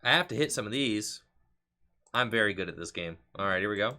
I have to hit some of these. I'm very good at this game. All right, here we go.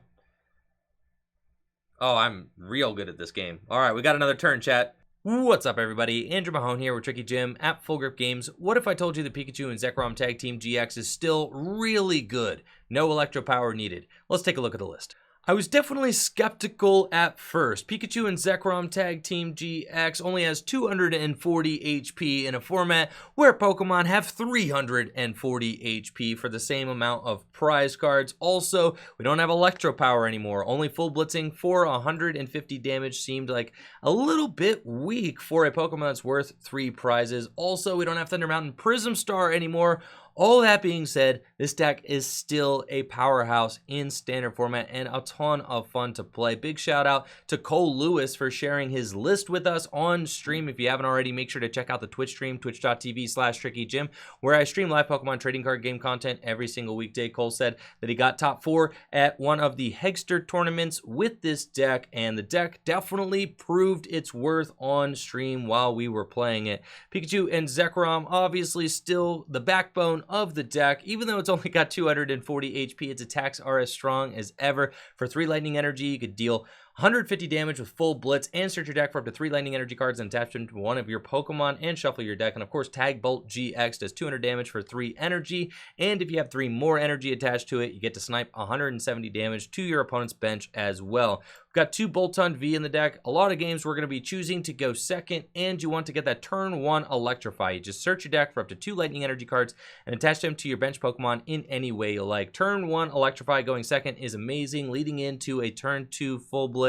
Oh, I'm real good at this game. All right, we got another turn, chat. What's up, everybody? Andrew Mahone here with Tricky Jim at Full Grip Games. What if I told you the Pikachu and Zekrom Tag Team GX is still really good? No electro power needed. Let's take a look at the list. I was definitely skeptical at first. Pikachu and Zekrom Tag Team GX only has 240 HP in a format where Pokemon have 340 HP for the same amount of prize cards. Also, we don't have electro power anymore. Only full blitzing for 150 damage seemed like a little bit weak for a Pokemon that's worth 3 prizes. Also, we don't have Thunder Mountain Prism Star anymore. All that being said, this deck is still a powerhouse in standard format and a ton of fun to play. Big shout out to Cole Lewis for sharing his list with us on stream. If you haven't already, make sure to check out the Twitch stream, twitch.tv/TrickyJim, where I stream live Pokemon trading card game content every single weekday. Cole said that he got top 4 at one of the Hegster tournaments with this deck, and the deck definitely proved its worth on stream while we were playing it. Pikachu and Zekrom obviously still the backbone of the deck. Even though it's only got 240 HP, its attacks are as strong as ever. For 3 lightning energy, you could deal 150 damage with full blitz and search your deck for up to 3 lightning energy cards and attach them to one of your Pokemon and shuffle your deck. And of course, Tag Bolt GX does 200 damage for 3 energy. And if you have 3 more energy attached to it, you get to snipe 170 damage to your opponent's bench as well. We've got 2 Boltund V in the deck. A lot of games we're going to be choosing to go second, and you want to get that turn 1 Electrify. You just search your deck for up to 2 lightning energy cards and attach them to your bench Pokemon in any way you like. Turn 1 Electrify going second is amazing, leading into a turn 2 full blitz.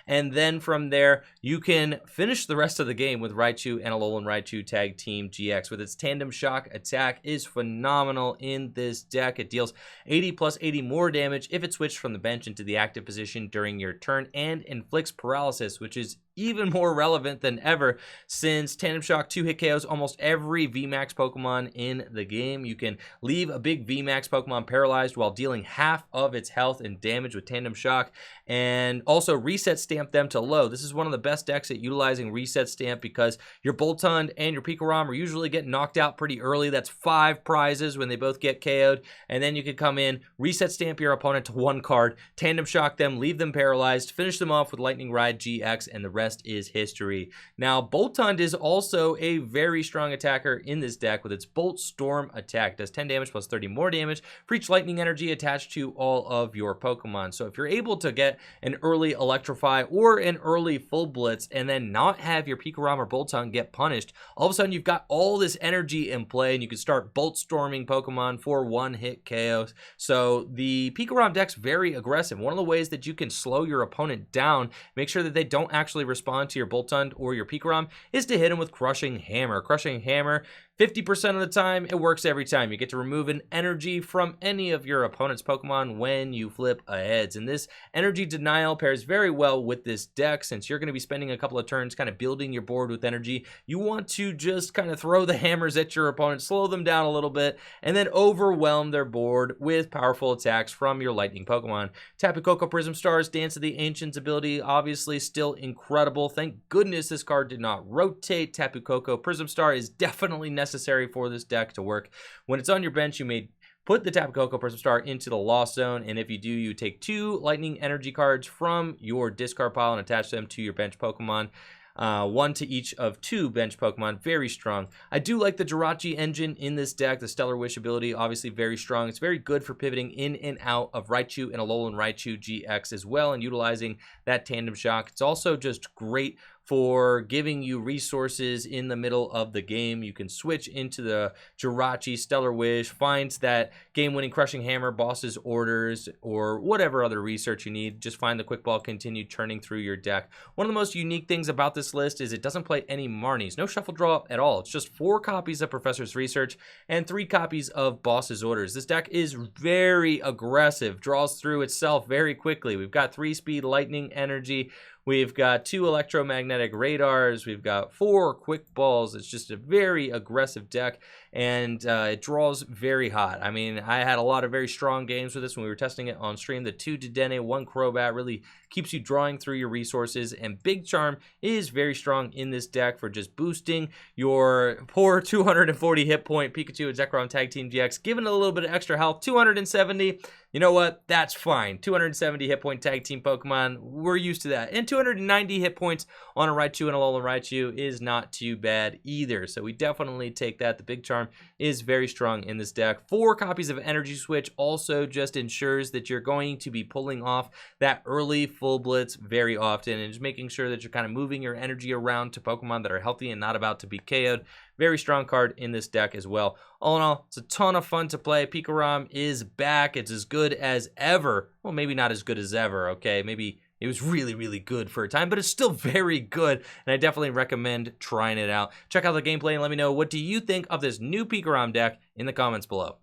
And then from there, you can finish the rest of the game with Raichu and Alolan Raichu Tag Team GX. With its Tandem Shock attack is phenomenal in this deck. It deals 80 plus 80 more damage if it switched from the bench into the active position during your turn, and inflicts paralysis, which is even more relevant than ever since Tandem Shock 2-hit KOs almost every VMAX Pokemon in the game. You can leave a big VMAX Pokemon paralyzed while dealing half of its health and damage with Tandem Shock, and also Reset Stamp them to low. This is one of the best decks at utilizing Reset Stamp because your Boltund and your Pikarom are usually getting knocked out pretty early. That's 5 prizes when they both get KO'd, and then you can come in, Reset Stamp your opponent to 1 card, Tandem Shock them, leave them paralyzed, finish them off with Lightning Ride GX, and the rest is history. Now, Boltund is also a very strong attacker in this deck with its Bolt Storm attack. Does 10 damage plus 30 more damage for each lightning energy attached to all of your Pokemon. So if you're able to get an early Electrify or an early Full Blitz and then not have your Pikarom or Boltund get punished, all of a sudden you've got all this energy in play and you can start Bolt Storming Pokemon for 1-hit KOs. So the Pikarom deck's very aggressive. One of the ways that you can slow your opponent down, make sure that they don't actually respond to your Boltund or your Pikarom, is to hit them with Crushing Hammer. Crushing Hammer, 50% of the time, it works every time. You get to remove an energy from any of your opponent's Pokemon when you flip a heads. And this energy denial pairs very well with this deck since you're going to be spending a couple of turns kind of building your board with energy. You want to just kind of throw the hammers at your opponent, slow them down a little bit, and then overwhelm their board with powerful attacks from your lightning Pokemon. Tapu Koko Prism Star's Dance of the Ancients ability, obviously still incredible. Thank goodness this card did not rotate. Tapu Koko Prism Star is definitely necessary for this deck to work. When it's on your bench, you may put the Tapu Koko Prism Star into the Lost Zone, and if you do, you take 2 lightning energy cards from your discard pile and attach them to your bench Pokemon. 1 to each of 2 bench Pokemon. Very strong. I do like the Jirachi engine in this deck. The Stellar Wish ability, obviously very strong. It's very good for pivoting in and out of Raichu and Alolan Raichu-GX as well, and utilizing that Tandem Shock. It's also just great for giving you resources in the middle of the game. You can switch into the Jirachi, Stellar Wish, find that game-winning Crushing Hammer, Boss's Orders, or whatever other research you need. Just find the Quick Ball, continue churning through your deck. One of the most unique things about this list is it doesn't play any Marnies. No Shuffle Draw at all. It's just 4 copies of Professor's Research and 3 copies of Boss's Orders. This deck is very aggressive, draws through itself very quickly. We've got 3-speed Lightning Energy. We've got 2 electromagnetic radars. We've got 4 quick balls. It's just a very aggressive deck. and it draws very hot. I mean, I had a lot of very strong games with this when we were testing it on stream. The 2 Dedenne, 1 Crobat really keeps you drawing through your resources, and Big Charm is very strong in this deck for just boosting your poor 240 hit point Pikachu Zekrom Tag Team GX, giving it a little bit of extra health. 270, you know what? That's fine. 270 hit point tag team Pokemon, we're used to that. And 290 hit points on a Raichu and a Alolan Raichu is not too bad either. So we definitely take that. The Big Charm is very strong in this deck. 4 copies of Energy Switch also just ensures that you're going to be pulling off that early full blitz very often, and just making sure that you're kind of moving your energy around to Pokemon that are healthy and not about to be KO'd. Very strong card in this deck as well. All in all, it's a ton of fun to play. Pikarom is back. It's as good as ever. Well, maybe not as good as ever, okay? Maybe it was really, really good for a time, but it's still very good, and I definitely recommend trying it out. Check out the gameplay and let me know, what do you think of this new Pikarom deck in the comments below.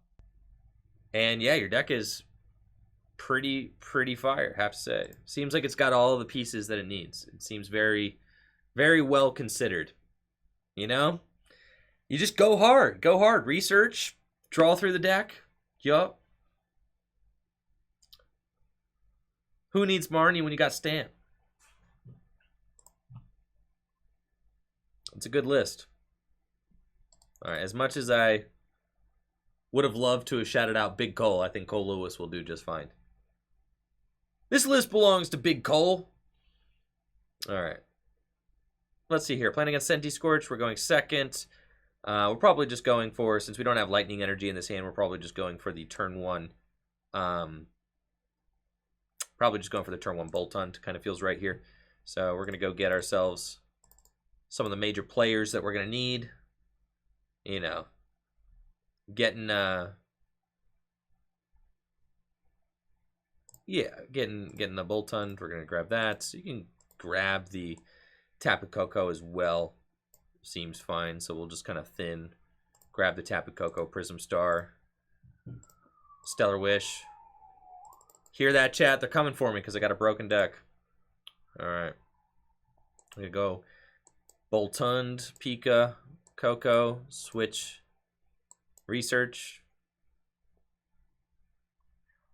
And yeah, your deck is pretty fire, I have to say. Seems like it's got all the pieces that it needs. It seems very, very well considered. You know? You just go hard. Go hard. Research. Draw through the deck. Yup. Who needs Marnie when you got Stamp? It's a good list. Alright, as much as I would have loved to have shouted out Big Cole, I think Cole Lewis will do just fine. This list belongs to Big Cole. Alright. Let's see here. Playing against Senti Scorch, we're going second. We're probably just going for, since we don't have lightning energy in this hand, we're probably just going for the turn 1. Probably just going for the turn 1 Boltund. Kind of feels right here. So we're going to go get ourselves some of the major players that we're going to need. You know, getting the Boltund. We're going to grab that. So you can grab the Tapu Koko as well. Seems fine, so we'll just kind of grab the Tapu Koko, Prism Star, Stellar Wish. Hear that, chat? They're coming for me because I got a broken deck. Alright. I'm going to go Boltund, Pika, Koko, Switch, Research.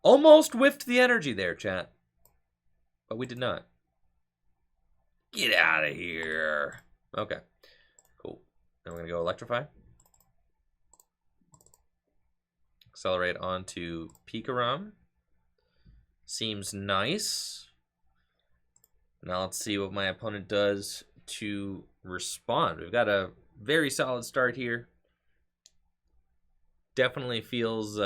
Almost whiffed the energy there, chat. But we did not. Get out of here. Okay. Cool. Now we're going to go Electrify. Accelerate onto Pikarom. Seems nice. Now let's see what my opponent does to respond. We've got a very solid start here. Definitely feels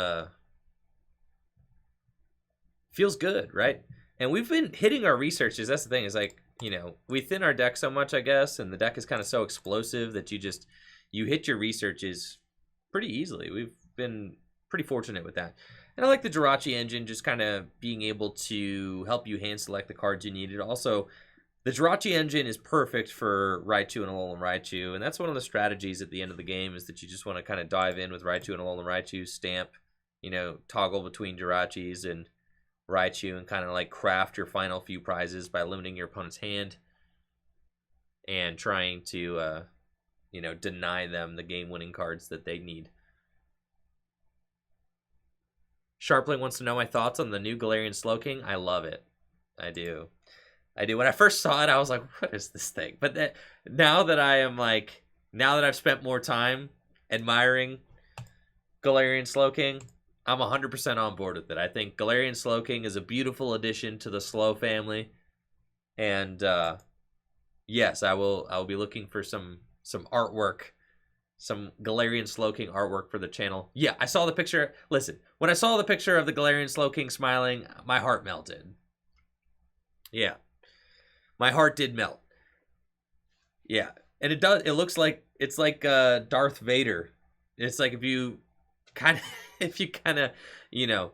good, right? And we've been hitting our researches. That's the thing, is like, you know, we thin our deck so much, I guess, and the deck is kind of so explosive that you hit your researches pretty easily. We've been pretty fortunate with that. And I like the Jirachi engine just kind of being able to help you hand select the cards you needed. Also, the Jirachi engine is perfect for Raichu and Alolan Raichu, and that's one of the strategies at the end of the game, is that you just want to kind of dive in with Raichu and Alolan Raichu, stamp, you know, toggle between Jirachis and Raichu, and kind of like craft your final few prizes by limiting your opponent's hand and trying to, you know, deny them the game-winning cards that they need. Sharpling wants to know my thoughts on the new Galarian Slowking. I love it. I do. When I first saw it, I was like, what is this thing? But now that I've spent more time admiring Galarian Slowking, I'm 100% on board with it. I think Galarian Slowking is a beautiful addition to the Slow family. And yes, I will be looking for some artwork, some Galarian Slowking artwork for the channel. Yeah, I saw the picture. Listen, when I saw the picture of the Galarian Slowking smiling, my heart melted. Yeah. My heart did melt. Yeah. And it does, it looks like, it's like Darth Vader. It's like if you kind of, you know,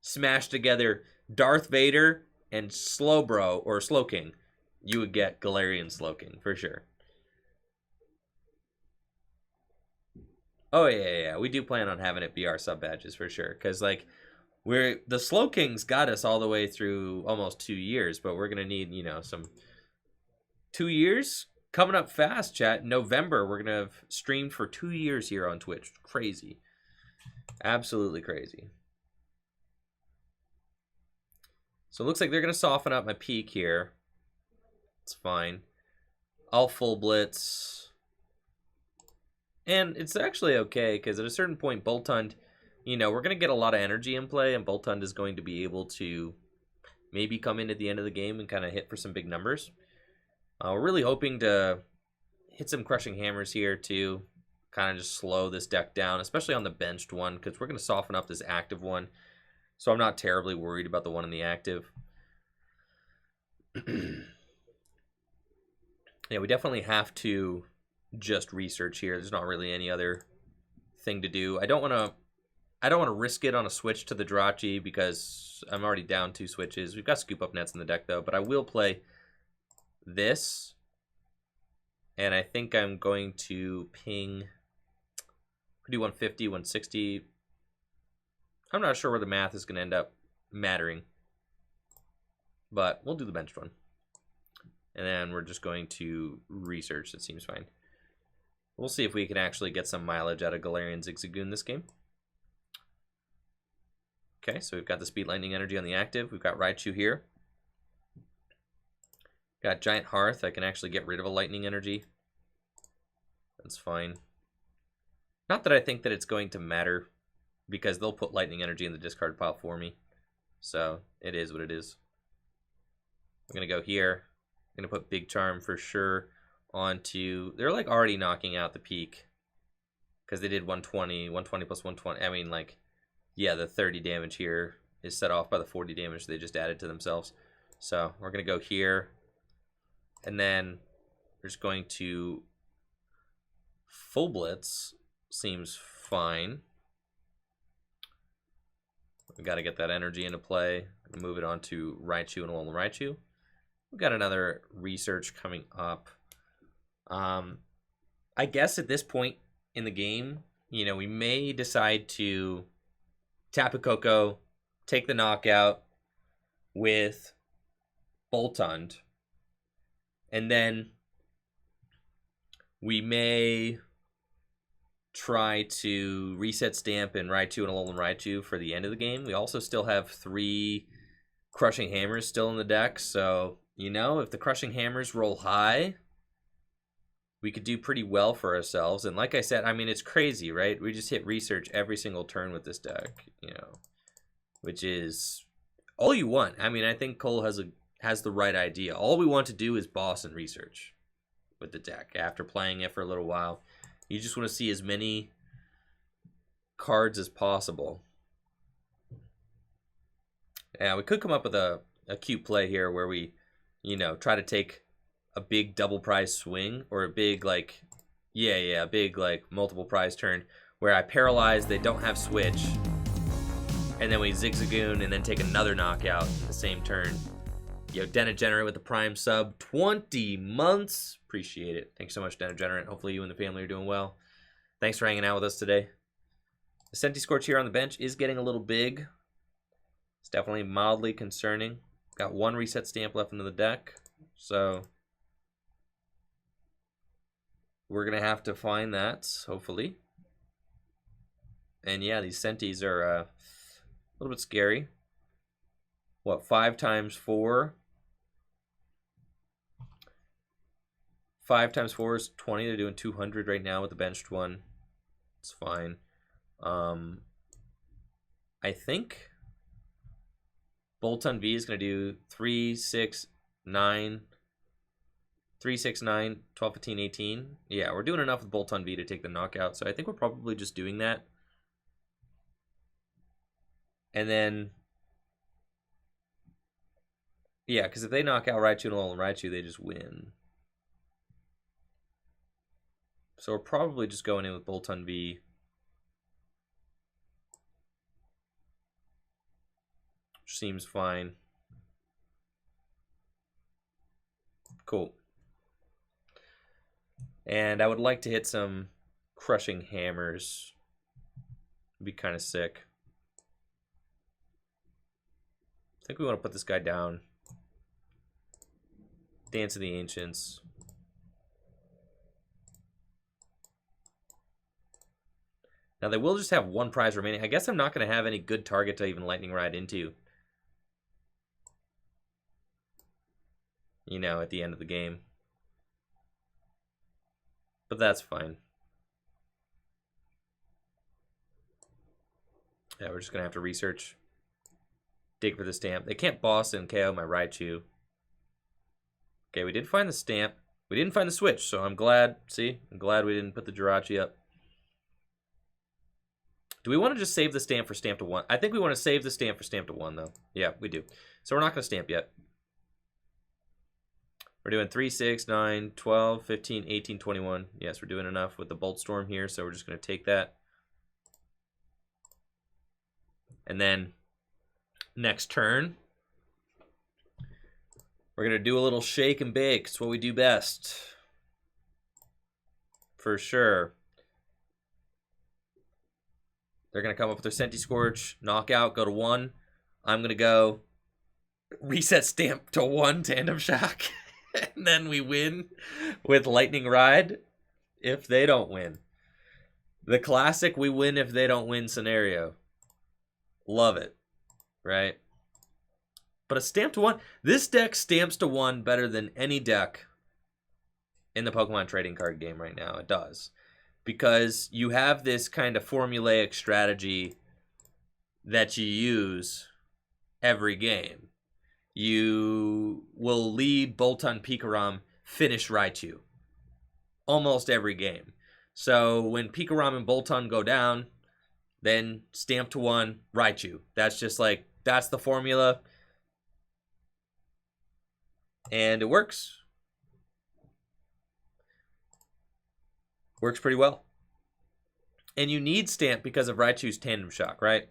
smash together Darth Vader and Slowbro or Slowking, you would get Galarian Slowking for sure. Oh yeah, we do plan on having it be our sub badges for sure, because like the Slowking's got us all the way through almost 2 years, but we're gonna need, you know, some 2 years. Coming up fast, chat. November, we're going to have streamed for 2 years here on Twitch. Crazy. Absolutely crazy. So it looks like they're going to soften up my peak here. It's fine. I'll full blitz. And it's actually okay, because at a certain point, Boltund, you know, we're going to get a lot of energy in play, and Boltund is going to be able to maybe come in at the end of the game and kind of hit for some big numbers. We're really hoping to hit some Crushing Hammers here to kind of just slow this deck down, especially on the benched one, because we're going to soften up this active one. So I'm not terribly worried about the one in the active. Yeah, we definitely have to just research here. There's not really any other thing to do. I don't want to risk it on a switch to the Jirachi because I'm already down 2 switches. We've got Scoop Up Nets in the deck though, but I will play this. And I think I'm going to ping, do 150, 160. I'm not sure where the math is going to end up mattering, but we'll do the benched one. And then we're just going to research. That seems fine. We'll see if we can actually get some mileage out of Galarian Zigzagoon this game. Okay, so we've got the Speed Lightning Energy on the active. We've got Raichu here. Got Giant Hearth. I can actually get rid of a Lightning Energy. That's fine. Not that I think that it's going to matter, because they'll put Lightning Energy in the discard pile for me. So it is what it is. I'm going to go here. I'm going to put Big Charm for sure onto... They're like already knocking out the peak, because they did 120 plus 120. I mean, like, yeah, the 30 damage here is set off by the 40 damage they just added to themselves. So we're going to go here. And then we're just going to full blitz. Seems fine. We've got to get that energy into play. Move it on to Raichu and Alolan Raichu. We've got another research coming up. I guess at this point in the game, you know, we may decide to Tapu Koko, take the knockout with Boltund, and then we may try to reset stamp in Raichu and Alolan Raichu for the end of the game. We also still have 3 Crushing Hammers still in the deck, so, you know, if the Crushing Hammers roll high, we could do pretty well for ourselves. And like I said, I mean, it's crazy, right? We just hit research every single turn with this deck, you know, which is all you want. I mean, I think Cole has the right idea. All we want to do is boss and research with the deck after playing it for a little while. You just want to see as many cards as possible. Yeah, we could come up with a cute play here where we, you know, try to take a big double prize swing, or a big, like, a big, like, multiple prize turn where I paralyze, they don't have switch, and then we Zigzagoon and then take another knockout in the same turn. Yo, Dedenne-GX with the Prime sub, 20 months. Appreciate it. Thanks so much, Dedenne-GX. Hopefully you and the family are doing well. Thanks for hanging out with us today. The Senti Scorch here on the bench is getting a little big. It's definitely mildly concerning. Got 1 reset stamp left into the deck, so we're going to have to find that, hopefully. And yeah, these Sentis are a little bit scary. What, 5 times 4? 5 times 4 is 20. They're doing 200 right now with the benched one. It's fine. I think Boltund V is going to do 3, 6, 9... 3, 6, 9, 12, 15, 18. Yeah, we're doing enough with Boltund V to take the knockout, so I think we're probably just doing that. And then, yeah, because if they knock out Raichu and Alolan Raichu, they just win. So we're probably just going in with Boltund V. Which seems fine. Cool. And I would like to hit some Crushing Hammers. It'd be kind of sick. I think we want to put this guy down. Dance of the Ancients. Now, they will just have one prize remaining. I guess I'm not going to have any good target to even Lightning Ride into. You know, at the end of the game. But that's fine. Yeah, we're just going to have to research. Dig for the stamp. They can't boss and KO my Raichu. Okay, we did find the stamp. We didn't find the switch, so I'm glad. See? I'm glad we didn't put the Jirachi up. Do we want to just save the stamp for stamp to 1? I think we want to save the stamp for stamp to 1, though. Yeah, we do. So we're not going to stamp yet. We're doing 3, 6, 9, 12, 15, 18, 21. Yes, we're doing enough with the Bolt Storm here, so we're just going to take that. And then next turn, we're going to do a little shake and bake. It's what we do best. For sure. They're going to come up with their Senti Scorch, knockout, go to 1. I'm going to go reset stamp to 1, Tandem Shock. And then we win with Lightning Ride if they don't win. The classic we win if they don't win scenario. Love it, right? But a stamp to 1. This deck stamps to 1 better than any deck in the Pokemon trading card game right now. It does. Because you have this kind of formulaic strategy that you use every game. You will lead Boltund Pikarom, finish Raichu. Almost every game. So when Pikarom and Boltund go down, then stamp to 1, Raichu. That's just like, that's the formula. And it works. Works pretty well. And you need stamp because of Raichu's Tandem Shock, right?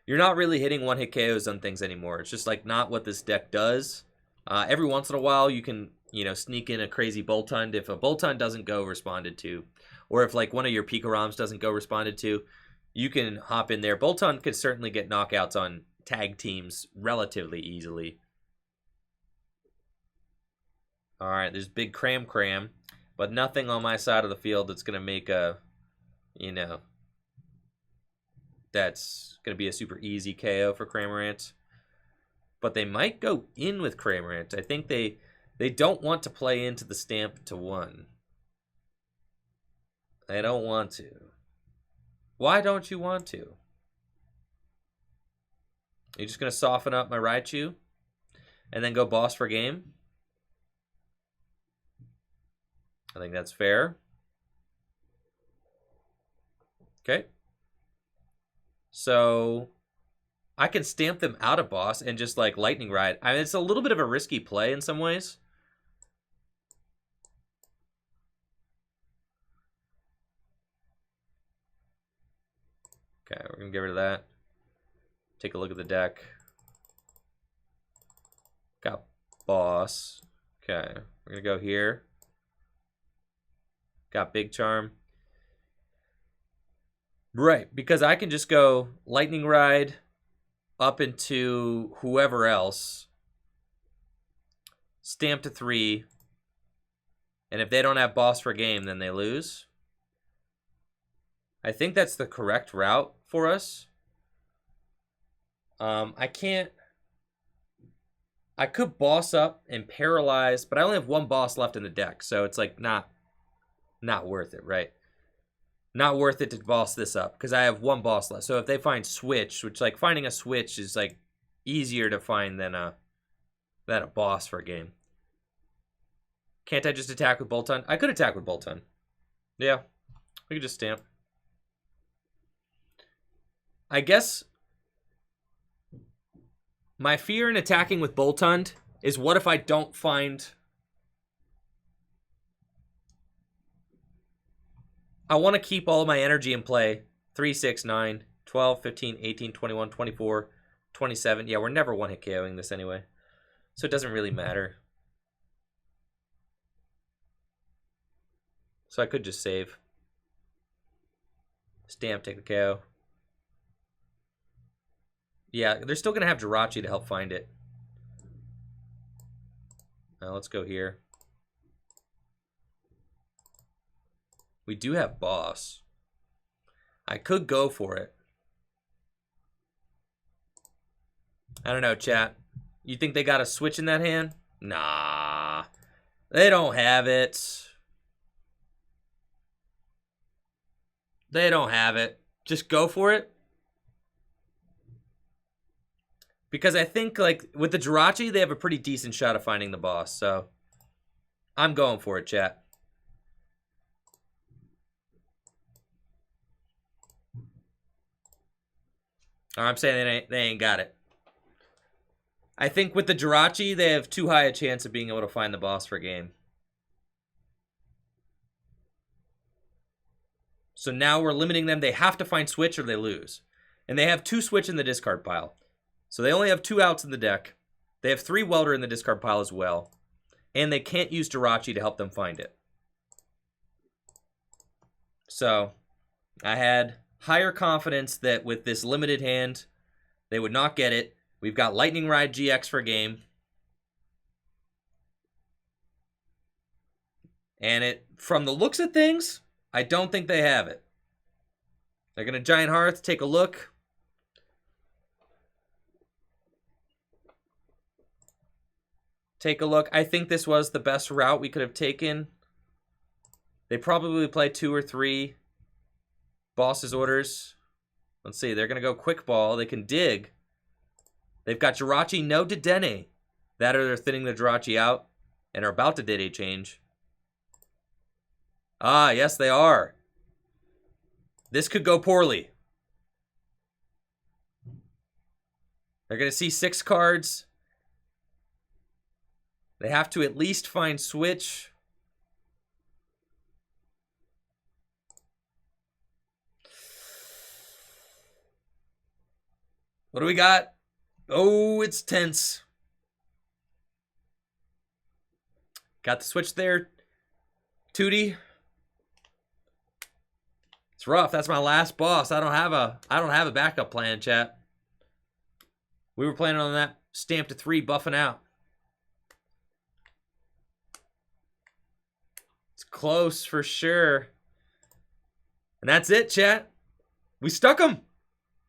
You're not really hitting one-hit KOs on things anymore. It's just like not what this deck does. Every once in a while, you can, you know, sneak in a crazy Boltund. If a Boltund doesn't go responded to, or if like one of your Pikaroms doesn't go responded to, you can hop in there. Boltund could certainly get knockouts on tag teams relatively easily. All right, there's big Cram, but nothing on my side of the field that's going to make a, you know, that's going to be a super easy KO for Cramorant. But they might go in with Cramorant. I think they don't want to play into the stamp to 1. They don't want to. Why don't you want to? You're just going to soften up my Raichu and then go boss for game? I think that's fair. Okay. So I can stamp them out of boss and just like Lightning Ride. I mean, it's a little bit of a risky play in some ways. Okay, we're going to get rid of that. Take a look at the deck. Got boss. Okay, we're going to go here. Got Big Charm. Right, because I can just go Lightning Ride up into whoever else. Stamp to 3. And if they don't have boss for game, then they lose. I think that's the correct route for us. I could boss up and paralyze, but I only have 1 boss left in the deck, so it's like not worth it, right? Not worth it to boss this up because I have 1 boss left. So if they find switch, which like finding a switch is like easier to find than a boss for a game. Can't I just attack with Boltund? I could attack with Boltund. Yeah, we could just stamp. I guess my fear in attacking with Boltund is what if I don't find... I want to keep all my energy in play. 3, 6, 9, 12, 15, 18, 21, 24, 27. Yeah, we're never one-hit KOing this anyway. So it doesn't really matter. So I could just save. Stamp, take the KO. Yeah, they're still going to have Jirachi to help find it. Now let's go here. We do have boss. I could go for it. I don't know, chat. You think they got a switch in that hand? Nah. They don't have it. They don't have it. Just go for it. Because I think, like, with the Jirachi, they have a pretty decent shot of finding the boss. So, I'm going for it, chat. Or I'm saying they ain't got it. I think with the Jirachi, they have too high a chance of being able to find the boss for game. So now we're limiting them. They have to find Switch or they lose. And they have 2 Switch in the discard pile. So they only have 2 outs in the deck. They have 3 Welder in the discard pile as well. And they can't use Jirachi to help them find it. So I had higher confidence that with this limited hand, they would not get it. We've got Lightning Ride GX for game. And from the looks of things, I don't think they have it. They're going to Giant Hearth, take a look. Take a look. I think this was the best route we could have taken. They probably play 2 or 3 Boss's orders. Let's see. They're going to go Quick Ball. They can dig. They've got Jirachi, no Dedenne. That or they're thinning the Jirachi out and are about to Dedenne change. Ah, yes, they are. This could go poorly. They're going to see 6 cards. They have to at least find Switch. What do we got? Oh, it's tense. Got the Switch there. Tootie. It's rough. That's my last boss. I don't have a backup plan, chat. We were planning on that stamp to 3 buffing out. It's close for sure. And that's it, chat. We stuck them.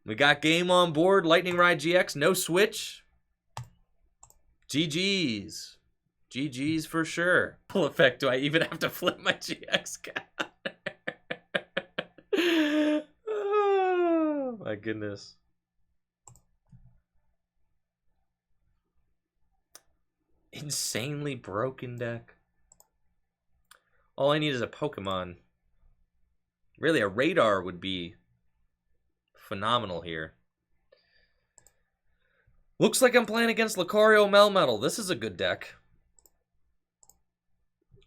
We got game on board. Lightning Ride GX, no Switch. GG's. GG's for sure. Full effect. Do I even have to flip my GX card? Oh, my goodness. Insanely broken deck. All I need is a Pokemon. Really, a Radar would be phenomenal here. Looks like I'm playing against Lucario Melmetal. This is a good deck.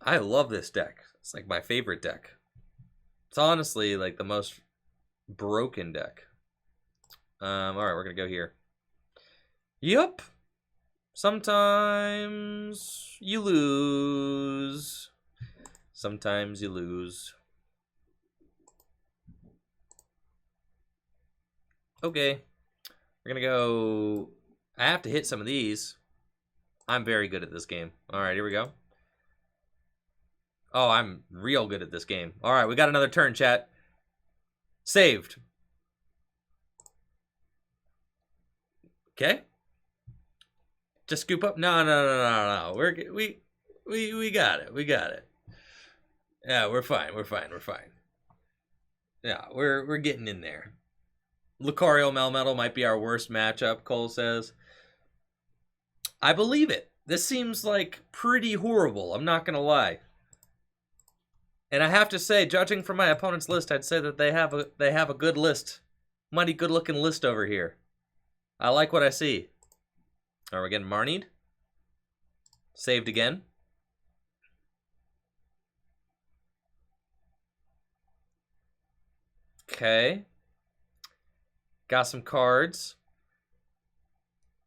I love this deck. It's like my favorite deck. It's honestly like the most broken deck. All right, we're going to go here. Yup. Sometimes you lose. Sometimes you lose. Okay. We're going to go... I have to hit some of these. I'm very good at this game. All right, here we go. Oh, I'm real good at this game. All right, we got another turn, chat. Saved. Okay. Just scoop up. No. We got it. We got it. Yeah, we're fine. We're fine. We're fine. Yeah, we're getting in there. Lucario Melmetal might be our worst matchup, Cole says. I believe it. This seems like pretty horrible. I'm not gonna lie. And I have to say, judging from my opponent's list, I'd say that they have a good list. Mighty good looking list over here. I like what I see. Are we getting Marnied? Saved again. Okay. Got some cards.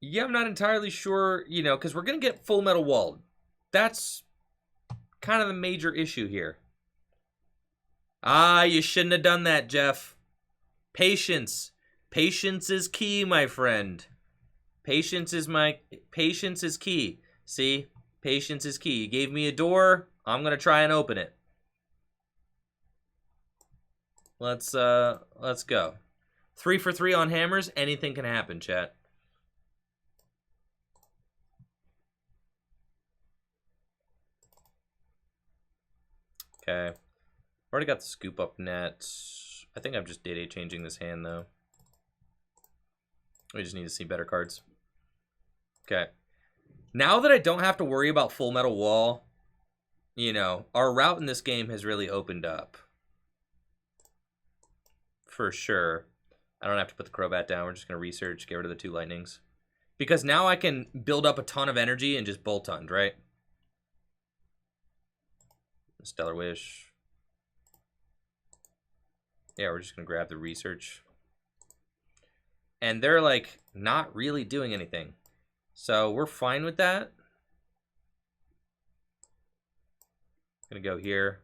Yeah, I'm not entirely sure, you know, because we're going to get Full Metal Walled. That's kind of the major issue here. Ah, you shouldn't have done that, Jeff. Patience. Patience is key, my friend. Patience is key. See? Patience is key. You gave me a door. I'm going to try and open it. Let's go. 3 for 3 on hammers. Anything can happen, chat. Okay. Already got the Scoop Up Net. I think I'm just Dedenne changing this hand, though. We just need to see better cards. Okay. Now that I don't have to worry about Full Metal Wall, you know, our route in this game has really opened up. For sure. I don't have to put the Crobat down. We're just going to research, get rid of the 2 lightnings. Because now I can build up a ton of energy and just Boltund, right? Stellar Wish. Yeah, we're just going to grab the research. And they're, like, not really doing anything. So we're fine with that. Going to go here.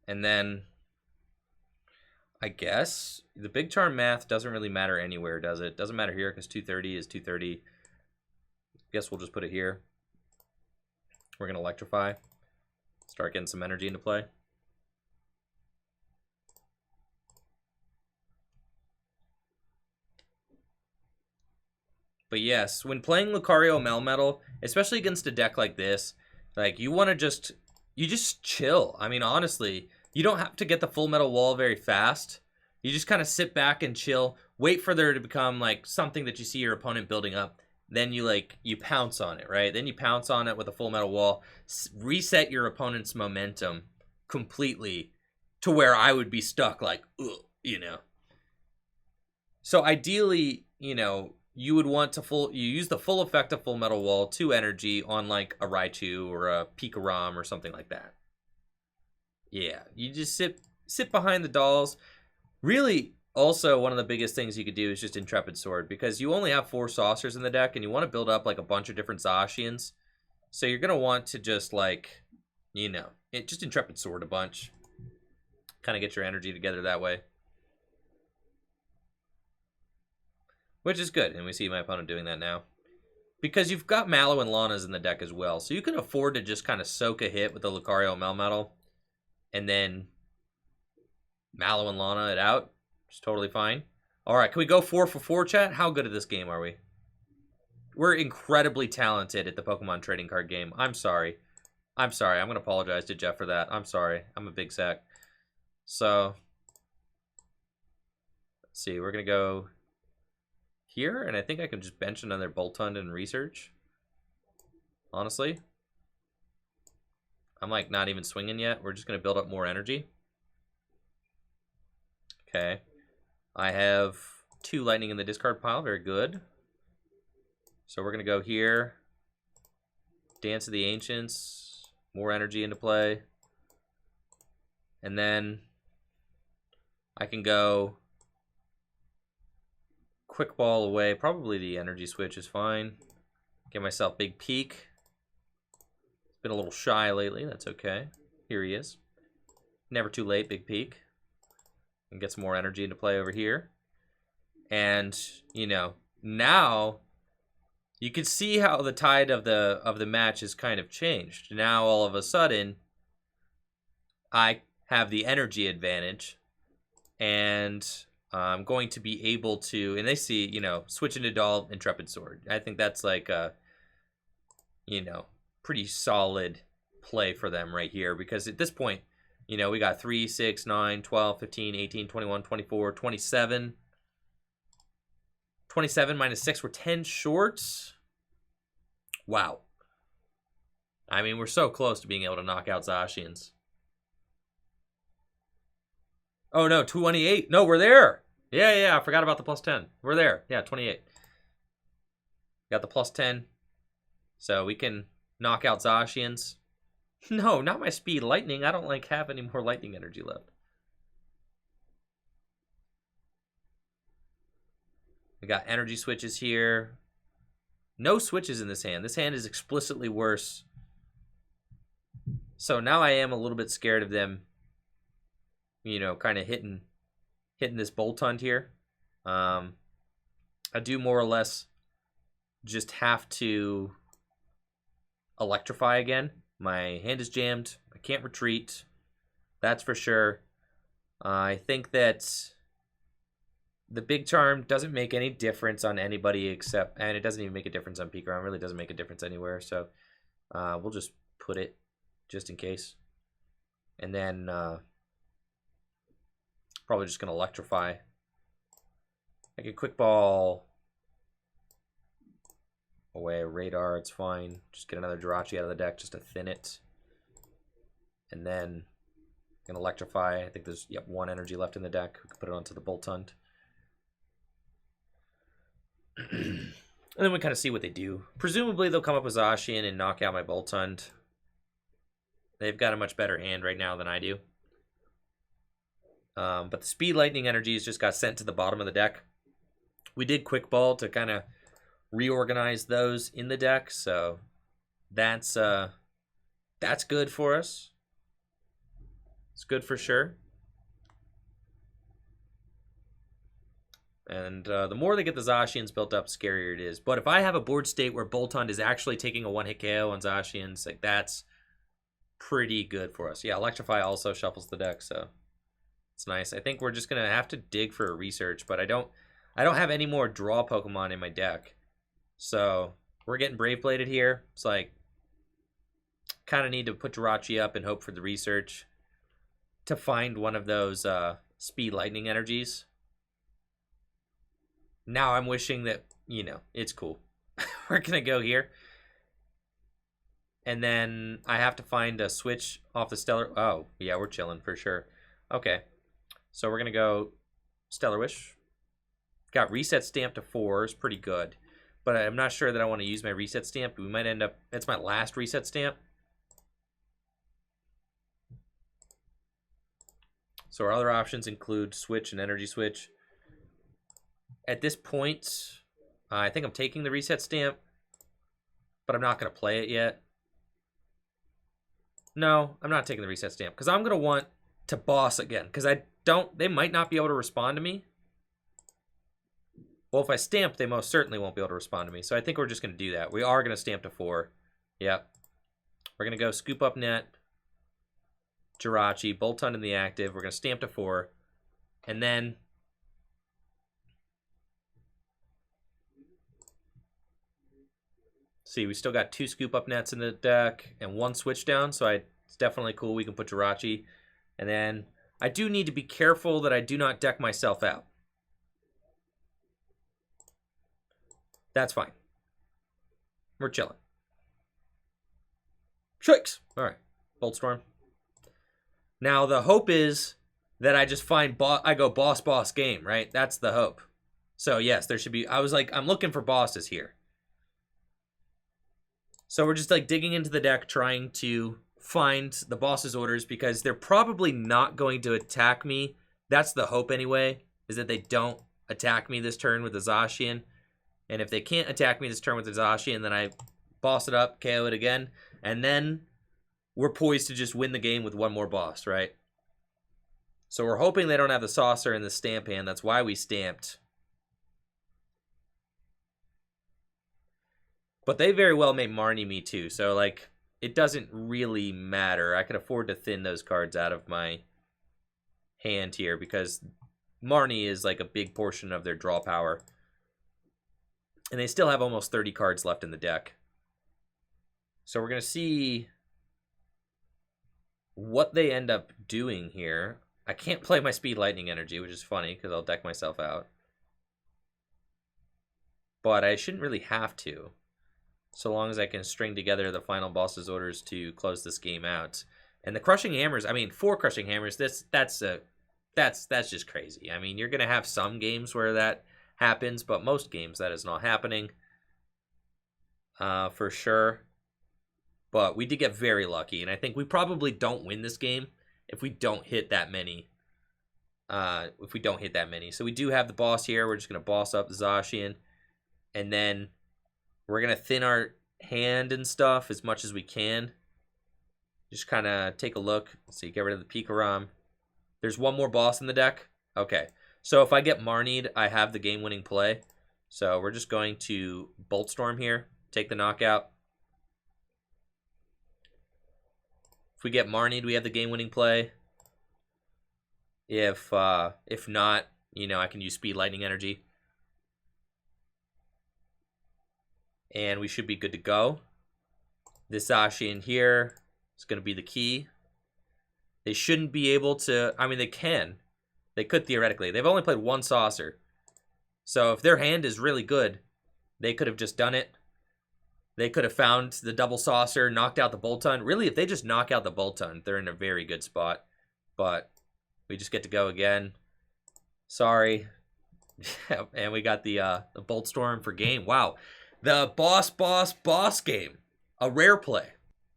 And then, I guess, the Big Charm math doesn't really matter anywhere, does it? Doesn't matter here because 230 is 230. Guess we'll just put it here. We're going to Electrify. Start getting some energy into play. But yes, when playing Lucario Melmetal, especially against a deck like this, like you want to you just chill. I mean, honestly, you don't have to get the Full Metal Wall very fast. You just kind of sit back and chill, wait for there to become like something that you see your opponent building up. Then you pounce on it, right? Then you pounce on it with a Full Metal Wall, reset your opponent's momentum completely to where I would be stuck like, ugh, you know. So ideally, you know, you would want to use the full effect of Full Metal Wall to energy on like a Raichu or a Pikarom or something like that. Yeah, you just sit behind the dolls. Really, also one of the biggest things you could do is just Intrepid Sword, because you only have 4 saucers in the deck and you want to build up like a bunch of different Zacians. So you're gonna want to just like, you know, just Intrepid Sword a bunch. Kind of get your energy together that way. Which is good, and we see my opponent doing that now. Because you've got Mallow and Lana's in the deck as well, so you can afford to just kind of soak a hit with the Lucario Melmetal, and then Mallow and Lana it out. It's totally fine. Alright, can we go 4 for 4, chat? How good at this game are we? We're incredibly talented at the Pokemon trading card game. I'm sorry. I'm sorry. I'm going to apologize to Jeff for that. I'm sorry. I'm a big sack. So, let's see. We're going to go here, and I think I can just bench another Boltund and research. Honestly. I'm like not even swinging yet. We're just going to build up more energy. Okay. I have 2 lightning in the discard pile. Very good. So we're going to go here. Dance of the Ancients. More energy into play. And then I can go Quick Ball away. Probably the Energy Switch is fine. Get myself Big Peak. It's been a little shy lately. That's okay. Here he is. Never too late, Big Peak. And get some more energy into play over here. And, you know, now you can see how the tide of the match has kind of changed. Now all of a sudden I have the energy advantage, and I'm going to be able to, and they see, you know, switch into Doll, Intrepid Sword. I think that's like a, you know, pretty solid play for them right here, because at this point, you know, we got 3, 6, 9, 12, 15, 18, 21, 24, 27. 27 minus 6, we're 10 short. Wow. I mean, we're so close to being able to knock out Zacians. Oh, no, 28. No, we're there. Yeah, I forgot about the plus 10. We're there. Yeah, 28. Got the plus 10. So we can knock out Zacians. No, not my speed. Lightning. I don't like have any more lightning energy left. We got energy switches here. No switches in this hand. This hand is explicitly worse. So now I am a little bit scared of them, you know, kind of hitting this Boltund here. I do more or less just have to Electrify again. My hand is jammed. I can't retreat. That's for sure. I think that the Big Charm doesn't make any difference on anybody except, and it doesn't even make a difference on Pikarom. It really doesn't make a difference anywhere. So we'll just put it just in case. And then probably just going to electrify. I can quick ball away radar. It's fine. Just get another Jirachi out of the deck just to thin it. And then going to electrify. I think there's one energy left in the deck. We can put it onto the Boltund. And then we kind of see what they do. Presumably they'll come up with Zacian and knock out my Boltund. They've got a much better hand right now than I do. But the Speed Lightning energies just got sent to the bottom of the deck. We did Quick Ball to kind of reorganize those in the deck, so that's good for us. It's good for sure. And the more they get the Zacians built up, scarier it is. But if I have a board state where Boltund is actually taking a one-hit KO on Zacians, like that's pretty good for us. Yeah, Electrify also shuffles the deck, so it's nice. I think we're just gonna have to dig for a research, but I don't have any more draw Pokemon in my deck. So we're getting Brave Bladed here. It's like kind of need to put Jirachi up and hope for the research to find one of those Speed Lightning energies. Now I'm wishing that, you know, it's cool. We're going to go here. And then I have to find a switch off the Stellar. Oh, yeah, we're chilling for sure. Okay. So we're going to go Stellar Wish. Got Reset Stamp to 4 is pretty good. But I'm not sure that I want to use my Reset Stamp. We might end up, it's my last Reset Stamp. So our other options include Switch and Energy Switch. At this point, I think I'm taking the Reset Stamp, but I'm not going to play it yet. No, I'm not taking the Reset Stamp because I'm going to want to boss again because they might not be able to respond to me. Well, if I stamp, they most certainly won't be able to respond to me. So I think we're just going to do that. We are going to stamp to 4. Yep. We're going to go Scoop Up Net, Jirachi, Boltund in the active. We're going to stamp to 4. And then see, we still got 2 Scoop Up Nets in the deck and 1 Switch down, so it's definitely cool. We can put Jirachi. And then I do need to be careful that I do not deck myself out. That's fine. We're chilling. Shakes! Alright, Bolt Storm. Now, the hope is that I just find, I go boss game, right? That's the hope. So, yes, there should be, I was like, I'm looking for bosses here. So we're just like digging into the deck trying to find the boss's orders because they're probably not going to attack me. That's the hope anyway, is that they don't attack me this turn with the Zacian. And if they can't attack me this turn with the Zacian, then I boss it up, KO it again. And then we're poised to just win the game with one more boss, right? So we're hoping they don't have the Saucer in the stamp hand. That's why we stamped. But they very well may Marnie me too, so like it doesn't really matter. I can afford to thin those cards out of my hand here because Marnie is like a big portion of their draw power. And they still have almost 30 cards left in the deck. So we're going to see what they end up doing here. I can't play my Speed Lightning energy, which is funny because I'll deck myself out. But I shouldn't really have to, so long as I can string together the final boss's orders to close this game out. And the Crushing Hammers, I mean, 4 Crushing Hammers, that's just crazy. I mean, you're going to have some games where that happens, but most games that is not happening for sure. But we did get very lucky, and I think we probably don't win this game if we don't hit that many. So we do have the boss here. We're just going to boss up the Zacian, and then we're going to thin our hand and stuff as much as we can. Just kind of take a look. Let's see, get rid of the Pikarom. There's one more boss in the deck. Okay, so if I get Marnied, I have the game-winning play. So we're just going to Bolt Storm here, take the knockout. If we get Marnied, we have the game-winning play. If not, you know, I can use Speed Lightning Energy. And we should be good to go. This Zacian in here is going to be the key. They shouldn't be able to... I mean, they can. They could theoretically. They've only played one Saucer. So if their hand is really good, they could have just done it. They could have found the double Saucer, knocked out the Boltund. Really, if they just knock out the Boltund, they're in a very good spot. But we just get to go again. Sorry. And we got the Boltstorm for game. Wow. The boss game. A rare play.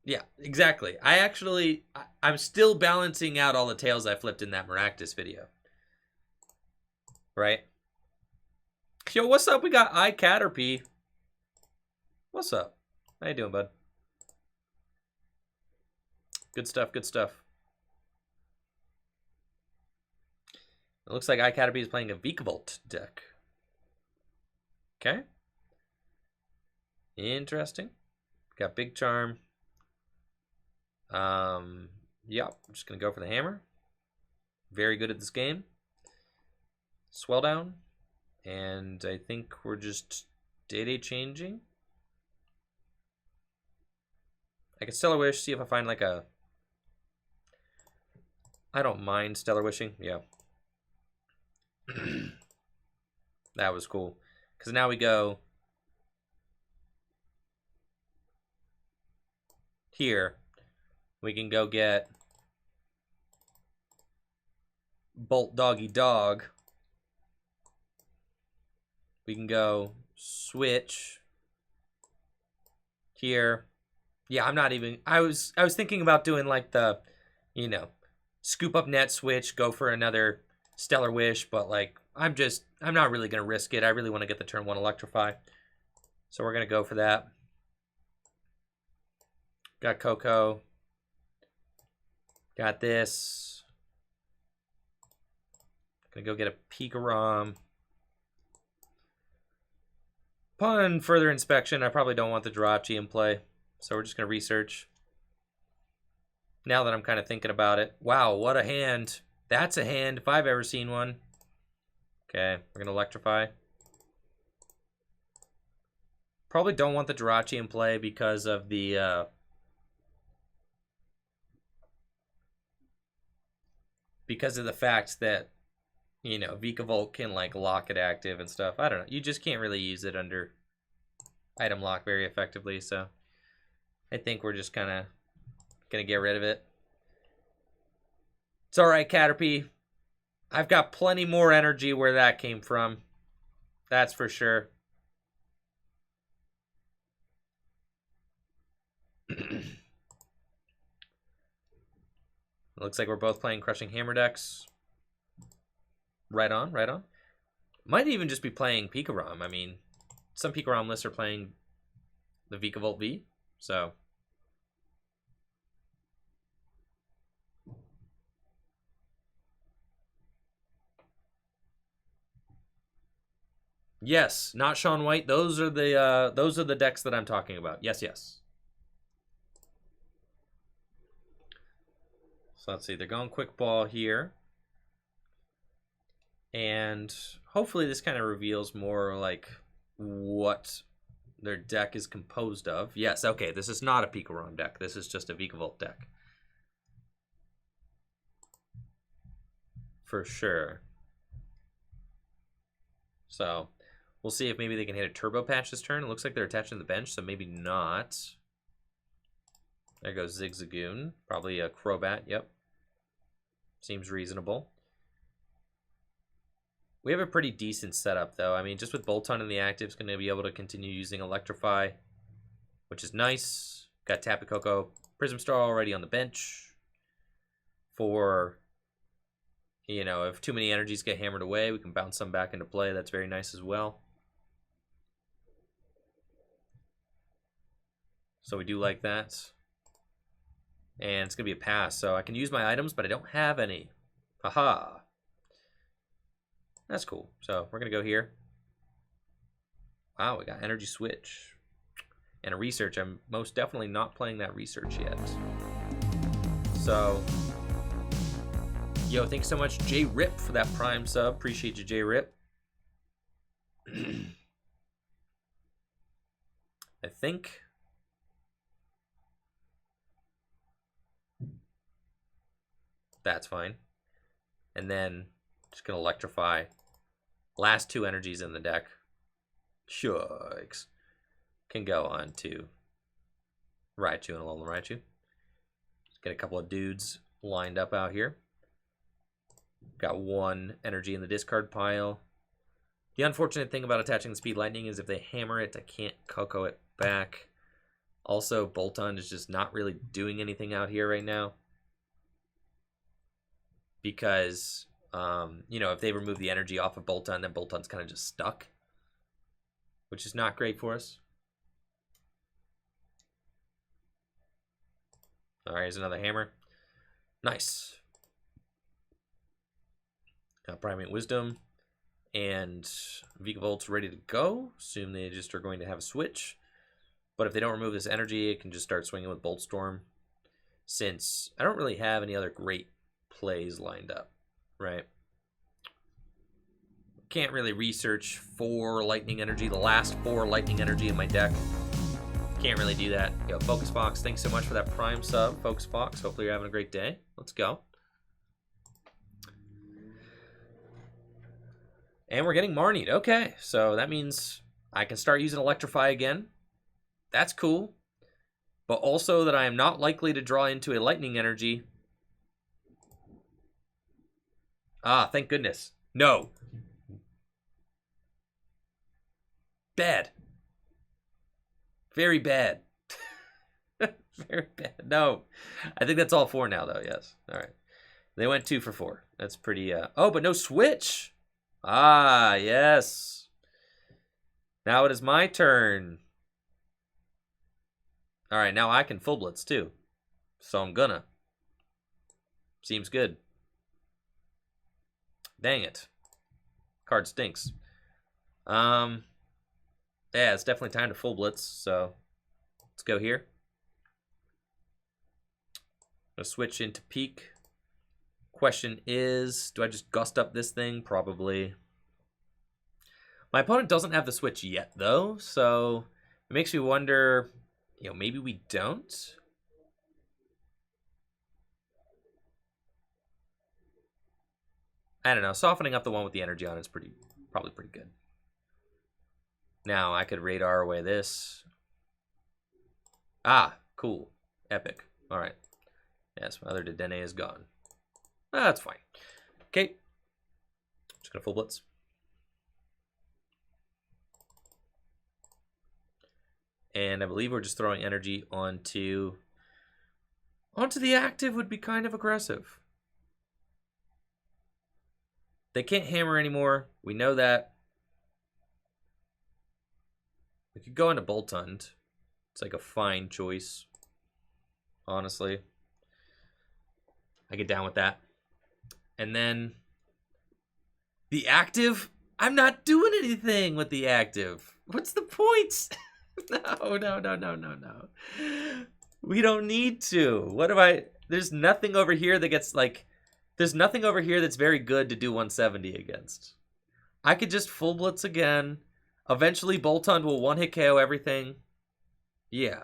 Yeah, exactly. I'm still balancing out all the tails I flipped in that Maractus video. Right? Yo, what's up? We got iCaterpie. What's up? How you doing, bud? Good stuff, good stuff. It looks like iCaterpie is playing a Vikavolt deck. Okay. Interesting. Got Big Charm. Yeah, I'm just going to go for the hammer. Very good at this game. Swell down. And I think we're just DAA changing. I could Stellar Wish, see if I find like a... I don't mind Stellar Wishing, yeah. That was cool. Because now we go... Here. We can go get... Bolt Doggy Dog. We can go switch here. Yeah, I'm not even... I was thinking about doing like the, you know, Scoop Up Net switch, go for another Stellar Wish, but like I'm not really going to risk it. I really want to get the turn 1 Electrify. So we're going to go for that. Got Coco. Got this. Gonna go get a Pikarom. Upon further inspection, I probably don't want the Jirachi in play. So we're just going to research. Now that I'm kind of thinking about it. Wow, what a hand. That's a hand if I've ever seen one. Okay, we're going to Electrify. Probably don't want the Jirachi in play because of the... because of the fact that, you know, Vikavolt can, like, lock it active and stuff. I don't know. You just can't really use it under item lock very effectively, so I think we're just kind of going to get rid of it. It's all right, Caterpie. I've got plenty more energy where that came from. That's for sure. Looks like we're both playing Crushing Hammer decks. Right on, right on. Might even just be playing Pikarom. I mean, some Pikarom lists are playing the Vikavolt V, so... Yes, not Sean White. Those are the decks that I'm talking about. Yes, yes. So let's see. They're going quick ball here. And hopefully this kind of reveals more like what their deck is composed of. Yes, okay. This is not a Pikarom deck. This is just a Vikavolt deck. For sure. So we'll see if maybe they can hit a Turbo Patch this turn. It looks like they're attached to the bench, so maybe not. There goes Zigzagoon. Probably a Crobat, yep. Seems reasonable. We have a pretty decent setup, though. I mean, just with Boltund in the active, it's going to be able to continue using Electrify, which is nice. Got Tapu Koko Prism Star already on the bench for, you know, if too many energies get hammered away, we can bounce some back into play. That's very nice as well. So we do like that. And it's going to be a pass, so I can use my items, but I don't have any. Haha. That's cool. So we're going to go here. Wow, we got Energy Switch. And a Research. I'm most definitely not playing that Research yet. So Yo, thanks so much, J Rip, for that Prime sub. Appreciate you, J Rip. I think that's fine. And then just gonna electrify. Last 2 energies in the deck. Shucks. Can go on to Raichu and Alolan Raichu. Just get a couple of dudes lined up out here. Got 1 energy in the discard pile. The unfortunate thing about attaching the Speed Lightning is if they hammer it, I can't Koko it back. Also, Boltund is just not really doing anything out here right now. Because, you know, if they remove the energy off of Boltund, then Boltund's kind of just stuck. Which is not great for us. Alright, here's another hammer. Nice. Got Primate Wisdom. And Vikavolt's ready to go. Assume they just are going to have a switch. But if they don't remove this energy, it can just start swinging with Bolt Storm. Since I don't really have any other great plays lined up, right? Can't really research for lightning energy, the last 4 lightning energy in my deck. Can't really do that. Yo, Focus Fox, thanks so much for that Prime sub, Focus Fox. Hopefully you're having a great day. Let's go. And we're getting Marnied. Okay, so that means I can start using Electrify again. That's cool. But also that I am not likely to draw into a lightning energy. Ah, thank goodness. No. Bad. Very bad. Very bad. No. I think that's all 4 now, though. Yes. All right. They went 2 for 4. That's pretty... Oh, but no switch. Ah, yes. Now it is my turn. All right, now I can full blitz, too. So I'm gonna. Seems good. Dang it. Card stinks. Yeah, it's definitely time to full blitz, so let's go here. I'm gonna switch into peak. Question is, do I just gust up this thing? Probably. My opponent doesn't have the switch yet, though, so it makes me wonder, you know, maybe we don't? I don't know. Softening up the one with the energy on is probably pretty good. Now, I could radar away this. Ah, cool. Epic. All right. Yes, my other Dedenne is gone. That's fine. Okay. Just gonna full blitz. And I believe we're just throwing energy onto the active would be kind of aggressive. They can't hammer anymore. We know that. We could go into Boltund. It's like a fine choice. Honestly. I get down with that. And then the active, I'm not doing anything with the active. What's the point? No. We don't need to. What have I... There's nothing over here that gets, like... There's nothing over here that's very good to do 170 against. I could just full blitz again. Eventually, Boltund will one-hit KO everything. Yeah.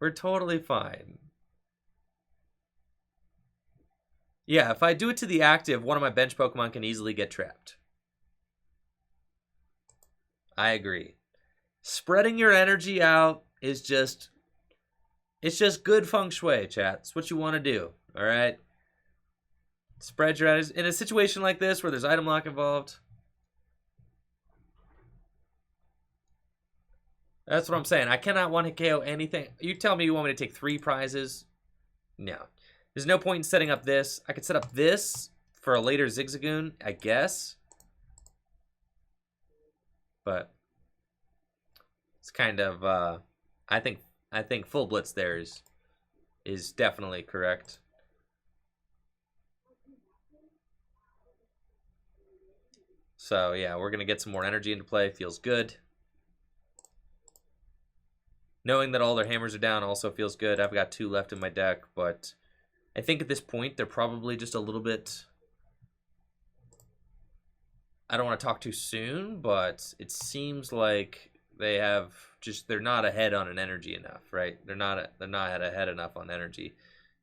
We're totally fine. Yeah, if I do it to the active, one of my bench Pokemon can easily get trapped. I agree. Spreading your energy out is just... It's just good feng shui, chat. It's what you want to do, all right? Spread your energy. In a situation like this where there's item lock involved... That's what I'm saying. I cannot one-hit KO anything. You tell me you want me to take 3 prizes? No. There's no point in setting up this. I could set up this for a later Zigzagoon, I guess. But it's kind of I think full blitz there is definitely correct. So yeah, we're gonna get some more energy into play. Feels good. Knowing that all their hammers are down also feels good. I've got 2 left in my deck, but I think at this point, they're probably just a little bit... I don't want to talk too soon, but it seems like they have just... They're not ahead on an energy enough, right? They're not ahead enough on energy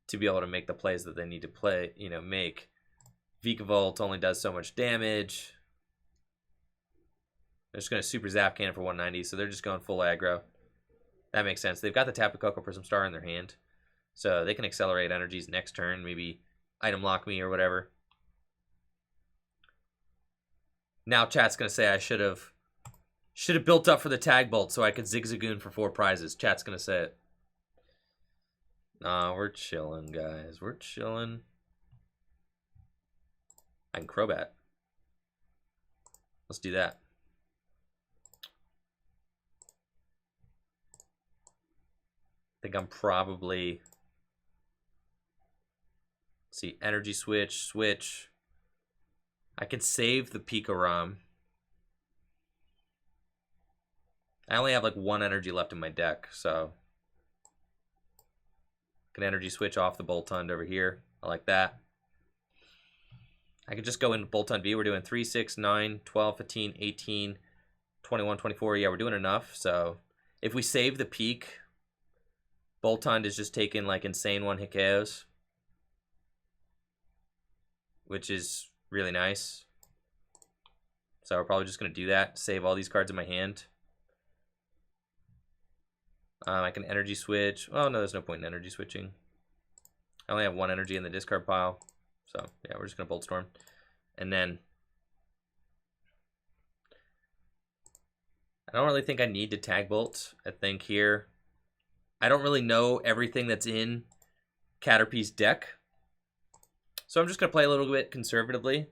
to be able to make the plays that they need to play, make. Vikavolt only does so much damage. They're just going to super zap cannon for 190, so they're just going full aggro. That makes sense. They've got the Tapu Koko Prism Star in their hand, so they can accelerate energies next turn, maybe item lock me or whatever. Now chat's going to say I should have built up for the Tag Bolt so I could Zigzagoon for 4 prizes. Chat's going to say it. Nah, we're chilling, guys. We're chilling. I can Crobat. Let's do that. I think I'm probably... Let's see, Energy Switch. I can save the Pikarom. I only have like 1 energy left in my deck, so... I can Energy Switch off the Boltund over here. I like that. I could just go in Boltund V. We're doing 3, 6, 9, 12, 15, 18, 21, 24. Yeah, we're doing enough. So if we save the peak, Boltund is just taking like insane 1-hit KOs, which is really nice. So we're probably just going to do that. Save all these cards in my hand. I can Energy Switch. Oh, no, there's no point in Energy Switching. I only have 1 energy in the discard pile. So, yeah, we're just going to Bolt Storm. And then... I don't really think I need to Tag Bolt. I think here... I don't really know everything that's in Caterpie's deck. So I'm just going to play a little bit conservatively.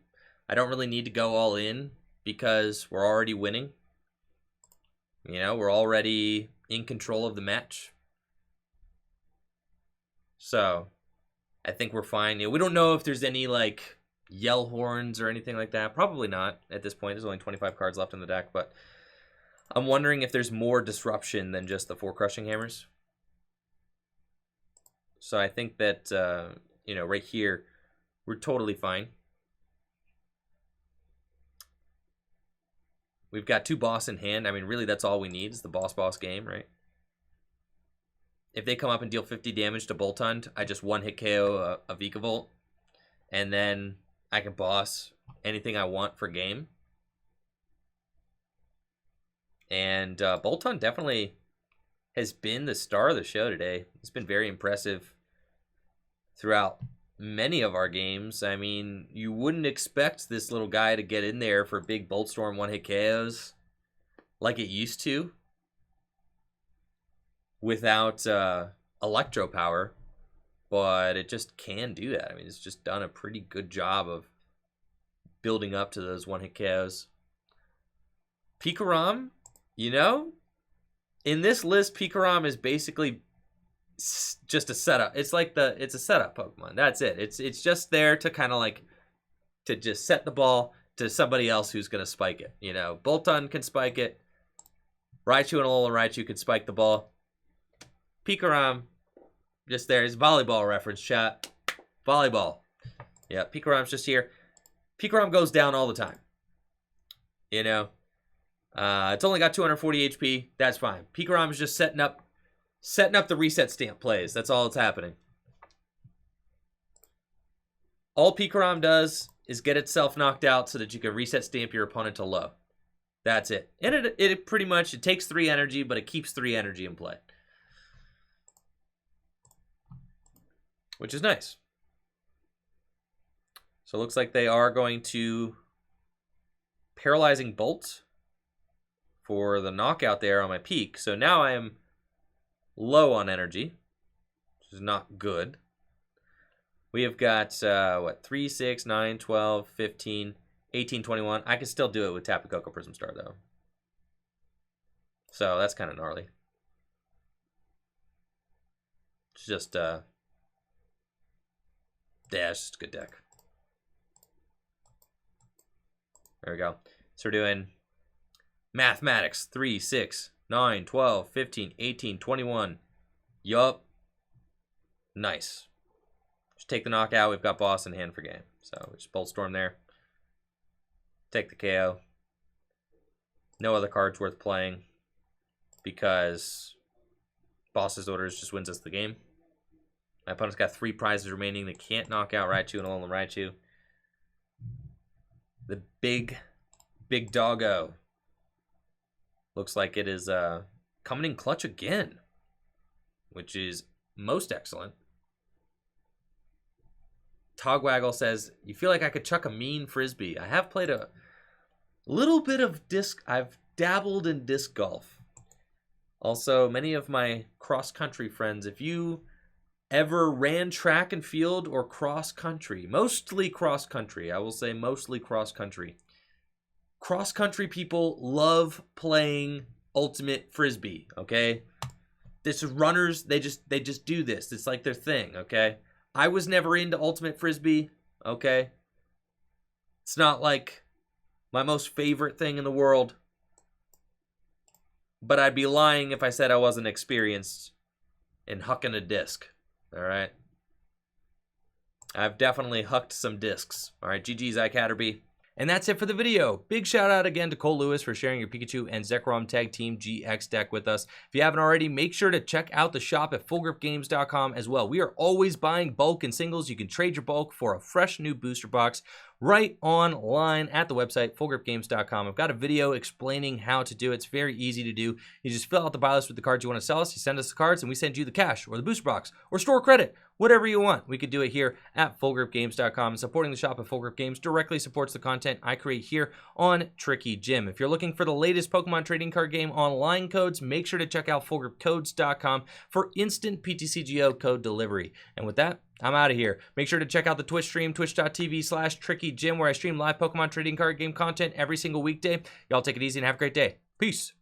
I don't really need to go all in because we're already winning. We're already in control of the match. So... I think we're fine. We don't know if there's any, like, yell horns or anything like that. Probably not at this point. There's only 25 cards left in the deck, but I'm wondering if there's more disruption than just the 4 Crushing Hammers. So I think that, right here, we're totally fine. We've got 2 boss in hand. I mean, really, that's all we need is the boss game, right? If they come up and deal 50 damage to Boltund, I just 1-hit KO a Vikavolt, and then I can boss anything I want for game. And Boltund definitely has been the star of the show today. It's been very impressive throughout many of our games. I mean, you wouldn't expect this little guy to get in there for big Bolt Storm 1-hit KOs like it used to, without electro power, but it just can do that. I mean, it's just done a pretty good job of building up to those 1-hit KOs. Pikarom, in this list, Pikarom is basically just a setup. It's a setup Pokemon. That's it. It's just there to kind of like to just set the ball to somebody else who's going to spike it. Boltund can spike it. Raichu and Alolan Raichu can spike the ball. Pikarom, just there. It's volleyball reference, chat. Volleyball. Yeah, Pikarom's just here. Pikarom goes down all the time. It's only got 240 HP. That's fine. Pikarom's just setting up the reset stamp plays. That's all that's happening. All Pikarom does is get itself knocked out so that you can reset stamp your opponent to low. That's it. And it pretty much, it takes 3 energy, but it keeps 3 energy in play, which is nice. So it looks like they are going to Paralyzing Bolt for the knockout there on my peak. So now I am low on energy, which is not good. We have got, 3, 6, 9, 12, 15, 18, 21. I can still do it with Tapu Koko Prism Star, though. So that's kind of gnarly. It's just, yeah, it's just a good deck. There we go. So we're doing mathematics. 3, 6, 9, 12, 15, 18, 21. Yup. Nice. Just take the knockout. We've got boss in hand for game. So just Bolt Storm there. Take the KO. No other cards worth playing because boss's orders just wins us the game. My opponent's got 3 prizes remaining. They can't knock out Raichu and Alolan Raichu. The big doggo looks like it is coming in clutch again, which is most excellent. Togwaggle says, you feel like I could chuck a mean frisbee. I have played a little bit of disc. I've dabbled in disc golf. Also, many of my cross-country friends, if you ever ran track and field or cross-country, mostly cross-country, I will say mostly cross-country. Cross-country people love playing ultimate frisbee, okay? This is runners, they just do this. It's like their thing, okay? I was never into ultimate frisbee, okay? It's not like my most favorite thing in the world. But I'd be lying if I said I wasn't experienced in hucking a disc, all right? I've definitely hucked some discs. All right, GG's iCatterby. And that's it for the video. Big shout out again to Cole Lewis for sharing your Pikachu and Zekrom Tag Team GX deck with us. If you haven't already, make sure to check out the shop at fullgripgames.com as well. We are always buying bulk and singles. You can trade your bulk for a fresh new booster box right online at the website, fullgripgames.com. I've got a video explaining how to do it. It's very easy to do. You just fill out the buy list with the cards you want to sell us. You send us the cards, and we send you the cash or the booster box or store credit, whatever you want. We could do it here at fullgripgames.com. And supporting the shop at Full Grip Games directly supports the content I create here on Tricky Gym. If you're looking for the latest Pokemon trading card game online codes, make sure to check out fullgripcodes.com for instant PTCGO code delivery. And with that, I'm out of here. Make sure to check out the Twitch stream, twitch.tv/TrickyGym, where I stream live Pokemon trading card game content every single weekday. Y'all take it easy and have a great day. Peace.